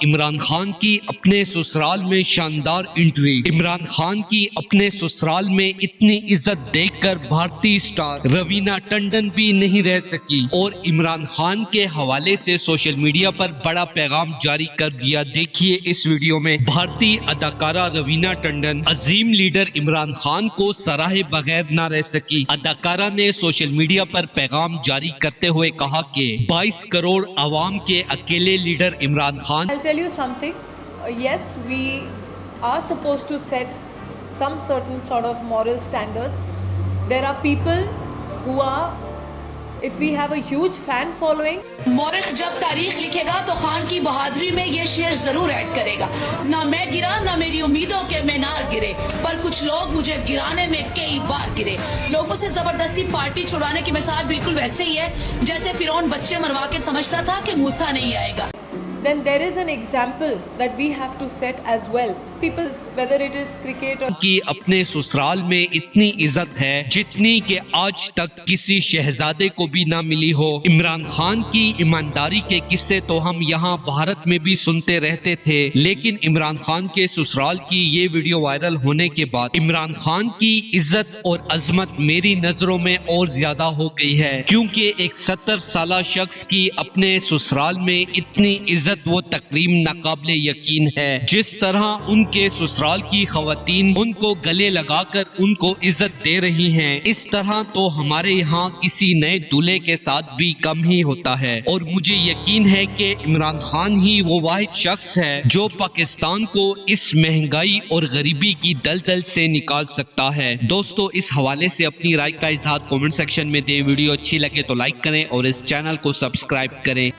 عمران خان کی اپنے سسرال میں شاندار انٹری۔ عمران خان کی اپنے سسرال میں اتنی عزت دیکھ کر بھارتی سٹار روینہ ٹنڈن بھی نہیں رہ سکی اور عمران خان کے حوالے سے سوشل میڈیا پر بڑا پیغام جاری کر دیا۔ دیکھیے اس ویڈیو میں بھارتی اداکارہ روینہ ٹنڈن عظیم لیڈر عمران خان کو سراہے بغیر نہ رہ سکی۔ اداکارہ نے سوشل میڈیا پر پیغام جاری کرتے ہوئے کہا کہ 22 کروڑ عوام کے اکیلے leader Imran Khan. I'll tell you something. Yes, we are supposed to set some certain sort of moral standards. There are people who are, if we have a huge fan following. مورخ جب تاریخ لکھے گا تو خان کی بہادری میں یہ شعر ضرور ایڈ کرے گا، نہ میں گرا نہ میری امیدوں کے مینار گرے، پر کچھ لوگ مجھے گرانے میں کئی بار گرے۔ لوگوں سے زبردستی پارٹی چھڑوانے کی مثال بالکل ویسے ہی ہے جیسے فرعون بچے مروا کے سمجھتا تھا کہ موسیٰ نہیں آئے گا۔ Then there is an example that we have to set as well. People's, whether it is cricket or کی اپنے سسرال میں اتنی عزت ہے جتنی کہ آج تک کسی شہزادے کو بھی نہ ملی ہو۔ عمران خان کی ایمانداری کے قصے تو ہم یہاں بھارت میں بھی سنتے رہتے تھے، لیکن عمران خان کے سسرال کی یہ ویڈیو وائرل ہونے کے بعد عمران خان کی عزت اور عظمت میری نظروں میں اور زیادہ ہو گئی ہے، کیونکہ ایک 70 سالہ شخص کی اپنے سسرال میں اتنی عزت و تکریم ناقابل یقین ہے۔ جس طرح ان کے سسرال کی خواتین ان کو گلے لگا کر ان کو عزت دے رہی ہیں، اس طرح تو ہمارے یہاں کسی نئے دولہے کے ساتھ بھی کم ہی ہوتا ہے۔ اور مجھے یقین ہے کہ عمران خان ہی وہ واحد شخص ہے جو پاکستان کو اس مہنگائی اور غریبی کی دلدل سے نکال سکتا ہے۔ دوستو اس حوالے سے اپنی رائے کا اظہار کامنٹ سیکشن میں دیں۔ ویڈیو اچھی لگے تو لائک کریں اور اس چینل کو سبسکرائب کریں۔